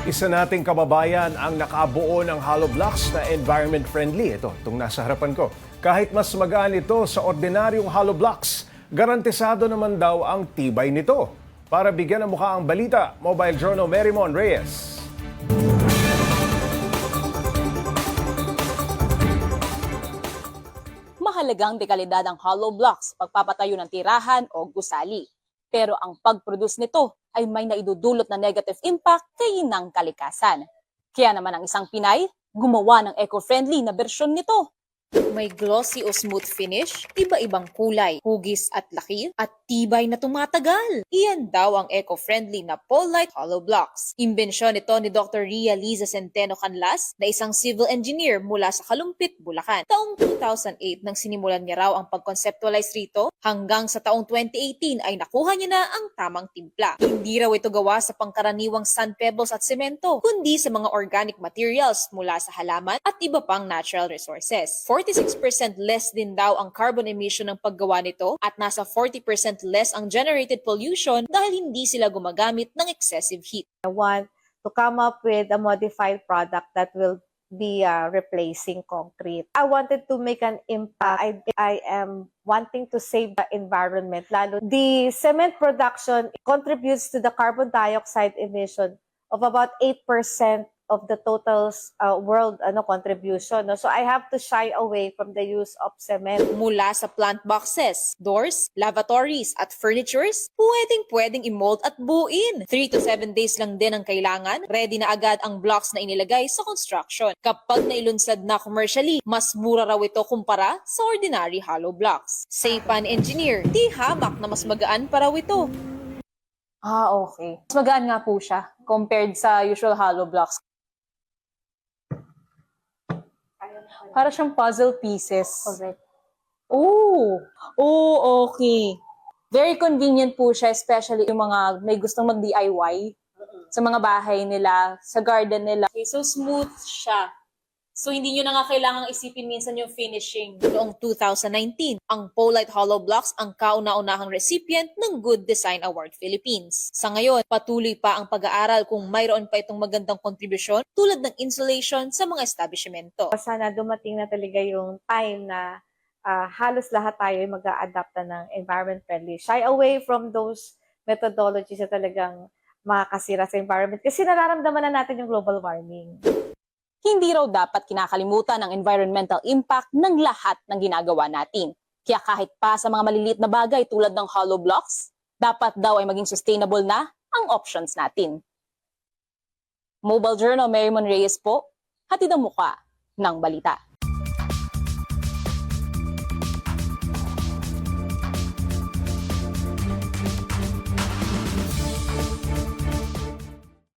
Isa nating kababayan ang nakabuo ng hollow blocks na environment friendly. Itong nasa harapan ko. Kahit mas magaan ito sa ordinaryong hollow blocks, garantisado naman daw ang tibay nito. Para bigyan ng mukha ang balita, Mobile Journal Marymon Reyes. Mahalagang dekalidad ang hollow blocks, pagpapatayo ng tirahan o gusali. Pero ang pag-produce nito ay may naidudulot na negative impact kay inang kalikasan. Kaya naman ang isang Pinay, gumawa ng eco-friendly na bersyon nito. May glossy o smooth finish, iba-ibang kulay, hugis at laki, at tibay na tumatagal. Iyan daw ang eco-friendly na Polite Hollow Blocks. Imbensyon ito ni Dr. Ria Liza Centeno Canlas na isang civil engineer mula sa Kalumpit, Bulacan. Taong 2008 nang sinimulan niya raw ang pag-conceptualize rito, hanggang sa taong 2018 ay nakuha niya na ang tamang timpla. Hindi raw ito gawa sa pangkaraniwang sand pebbles at semento, kundi sa mga organic materials mula sa halaman at iba pang natural resources. 46% less din daw ang carbon emission ng paggawa nito at nasa 40% less ang generated pollution dahil hindi sila gumagamit ng excessive heat. I want to come up with a modified product that will be replacing concrete. I wanted to make an impact. I am wanting to save the environment. Lalo, the cement production contributes to the carbon dioxide emission of about 8% of the total world contribution. No? So I have to shy away from the use of cement. Mula sa plant boxes, doors, lavatories at furnitures, pwedeng i-mold at buuin. 3 to 7 days lang din ang kailangan, ready na agad ang blocks na inilagay sa construction. Kapag nailunsad na commercially, mas mura raw ito kumpara sa ordinary hollow blocks. Say pa ni engineer, di hamak na mas magaan pa raw ito. Okay. Mas magaan nga po siya compared sa usual hollow blocks. Para siyang puzzle pieces. Correct. Okay. Very convenient po siya, especially yung mga may gustong mag-DIY sa mga bahay nila, sa garden nila. Okay, so smooth siya. So hindi nyo na nga kailangang isipin minsan yung finishing. Noong 2019, ang Polite Hollow Blocks ang kauna-unahang recipient ng Good Design Award Philippines. Sa ngayon, patuloy pa ang pag-aaral kung mayroon pa itong magandang kontribusyon tulad ng insulation sa mga establishmento. Sana dumating na talaga yung time na halos lahat tayo ay mag-a-adapt na ng environment friendly. Shy away from those methodologies na talagang makakasira sa environment kasi nararamdaman na natin yung global warming. Hindi raw dapat kinakalimutan ang environmental impact ng lahat ng ginagawa natin. Kaya kahit pa sa mga maliliit na bagay tulad ng hollow blocks, dapat daw ay maging sustainable na ang options natin. Mobile Journal Marymon Reyes po, hatid ang muka ng balita.